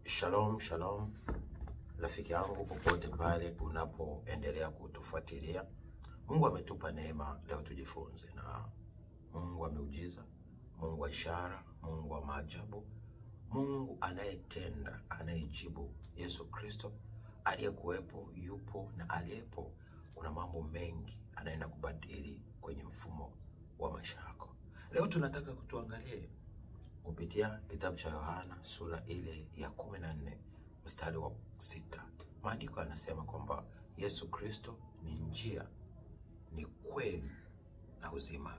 Shalom, shalom. Rafiki yangu popote pale unapoendelea kutufuatilia. Mungu ametupa neema leo tujifunze, na Mungu ameujiza, Mungu wa ishara, Mungu wa maajabu, Mungu anayetenda, anayejibu. Yesu Kristo aliyekuwepo, yupo na aliyepo. Kuna mambo mengi anaenda kubadili kwenye mfumo wa maisha yako. Leo tunataka kutuangalie kupitia kitabu cha Yohana sura ile ya 14 mstari wa 6. Maandiko yanasema kwamba Yesu Kristo ni njia, ni kweli na uzima.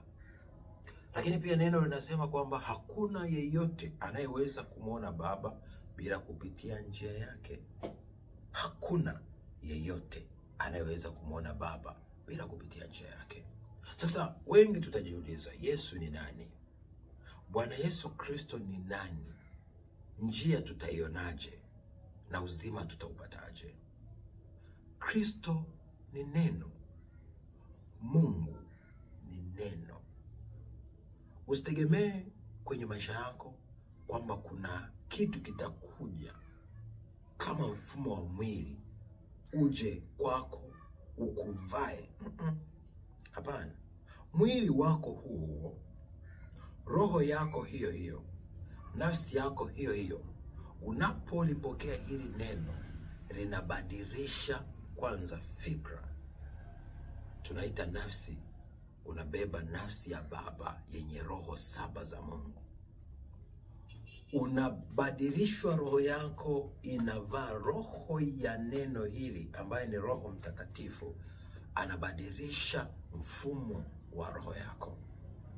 Lakini pia neno linasema kwamba hakuna yeyote anayeweza kumwona Baba bila kupitia njia yake. Hakuna yeyote anayeweza kumwona Baba bila kupitia njia yake. Sasa wengi tutajiuliza, Yesu ni nani? Bwana Yesu Kristo ni nani? Njia tutaionaje? Na uzima tutaupataje? Kristo ni neno. Mungu ni neno. Usitegemee kwenye maisha yako kwamba kuna kitu kitakuja kama mfumo wa mwili uje kwako ukuvae. Hapana. Mwili wako huo, roho yako hiyo hiyo, nafsi yako hiyo hiyo, unapolipokea hili neno linabadilisha kwanza fikra. Tunaita nafsi. Unabeba nafsi ya Baba yenye roho 7 za Mungu. Unabadilishwa, roho yako inavaa roho ya neno hili ambaye ni Roho Mtakatifu. Anabadilisha mfumo wa roho yako.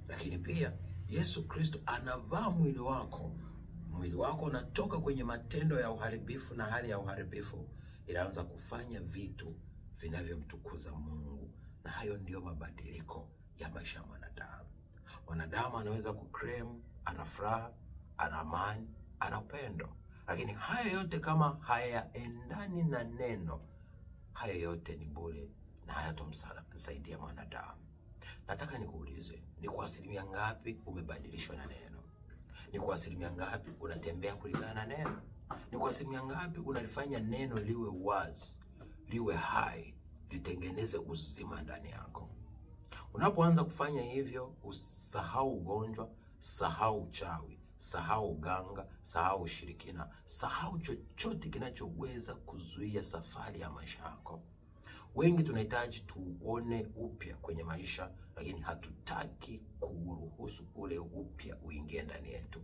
Lakini pia Yesu Kristo anavaa mwili wako. Mwili wako unatoka kwenye matendo ya uharibifu na hali ya uharibifu, inaanza kufanya vitu vinavyomtukuza Mungu. Na hayo ndiyo mabadiliko ya maisha ya mwanadamu. Mwanadamu anaweza kuclaim ana furaha, ana amani, ana upendo. Lakini haya yote kama hayaendani na neno, haya yote ni bure na hayatomsaidia mwanadamu. Nataka nikuulize, ni kwa asilimia ngapi umebadilishwa na neno? Ni kwa asilimia ngapi unatembea kulingana na neno? Ni kwa asilimia ngapi unalifanya neno liwe wazi, liwe hai, litengeneze uzima ndani yako? Unapoanza kufanya hivyo, usahau ugonjwa, sahau uchawi, sahau uganga, sahau ushirikina, sahau chochote kinachoweza kuzuia safari ya maisha yako. Wengi tunahitaji tuone upya kwenye maisha, lakini hatutaki kuruhusu ule upya uingie ndani yetu.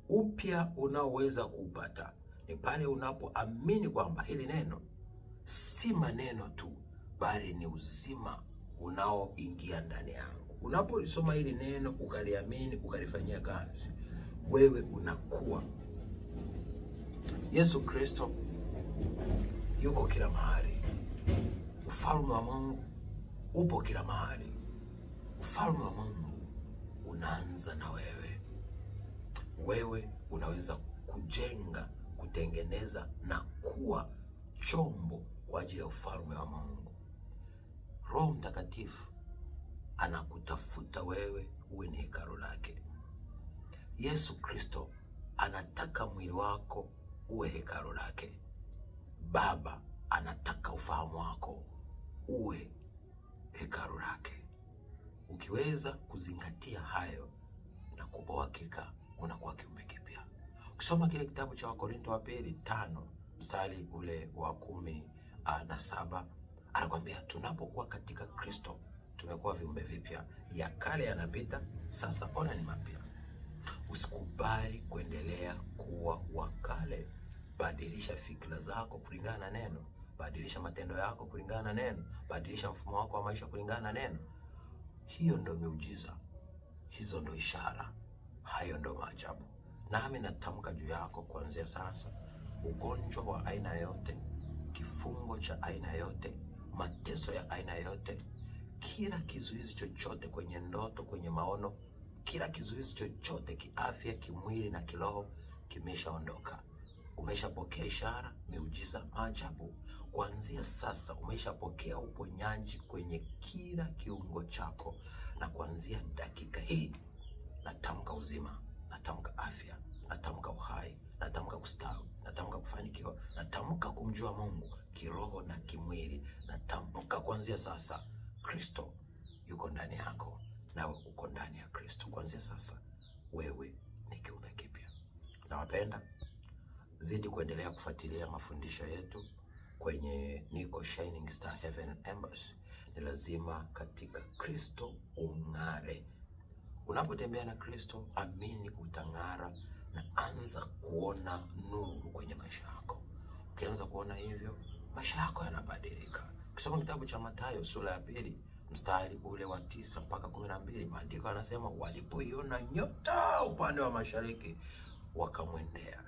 Upya unaoweza kupata ni pale unapoamini kwamba hili neno si maneno tu, bali ni uzima unaoingia ndani yangu. Unapolisoma hili neno, ukaliamini, ukalifanyia kazi, wewe unakuwa. Yesu Kristo yuko kila mahali. Ufalme wa Mungu upo kila mahali. Ufalme wa Mungu unaanza na wewe. Wewe unaweza kujenga, kutengeneza na kuwa chombo kwa ajili ya ufalme wa Mungu. Roho Mtakatifu anakutafuta wewe uwe ni hekalu lake. Yesu Kristo anataka mwili wako uwe hekalu lake. Baba anataka ufahamu wako uwe hekalu lake. Ukiweza kuzingatia hayo, na kupa uhakika unakuwa kiumbe kipya. Ukisoma kile kitabu cha Wakorintho wa pili 5 mstari ule wa 17, anakuambia tunapokuwa katika Kristo tumekuwa viumbe vipya, ya kale yanapita, sasa ona ni mapya. Usikubali kuendelea kuwa wakale. Badilisha fikra zako kulingana na neno. Badilisha matendo yako kulingana na neno. Badilisha mfumo wako wa maisha kulingana na neno. Hiyo ndo miujiza. Hizo ndo ishara. Hayo ndo maajabu. Nami natamka juu yako kuanzia sasa, ugonjwa wa aina yote, kifungo cha aina yote, mateso ya aina yote, kila kizuizi chochote kwenye ndoto, kwenye maono, kila kizuizi chochote kiafya, kimwili na kiroho, kimeshaondoka. Umeshapokea ishara, miujiza, maajabu. Kuanzia sasa umeshapokea uponyaji kwenye kila kiungo chako. Na kuanzia dakika hii natamka uzima, natamka afya, natamka uhai, natamka kustawi, natamka natamka kufanikiwa, natamka kumjua Mungu kiroho na kimwili, natamka kuanzia sasa Kristo yuko ndani yako, nawe uko ndani ya Kristo. Kuanzia sasa wewe ni kiumbe kipya. Nawapenda, zidi kuendelea kufuatilia mafundisho yetu kwenye Niko Shining Star Heaven Embassy. Ni lazima katika Kristo ung'are. Unapotembea na Kristo, amini utang'ara, na anza kuona nuru kwenye maisha yako. Ukianza kuona hivyo, maisha yako yanabadilika. Ukisoma kitabu cha Mathayo sura ya 2 mstari ule wa 9 mpaka 12, maandiko yanasema walipoiona nyota upande wa mashariki wakamwendea.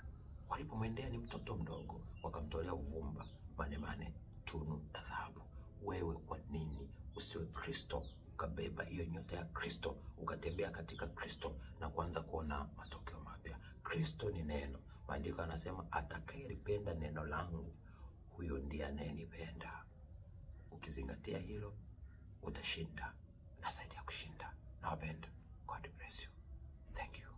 Walipomwendea ni mtoto mdogo, wakamtolea uvumba, manemane, tunu na dhahabu. Wewe kwa nini usiwe Kristo, ukabeba hiyo nyota ya Kristo, ukatembea katika Kristo na kuanza kuona matokeo mapya? Kristo ni neno. Maandiko yanasema atakayelipenda neno langu, huyo ndiye anayenipenda. Ukizingatia hilo, utashinda na zaidi ya kushinda. Nawapenda. God bless you. Thank you.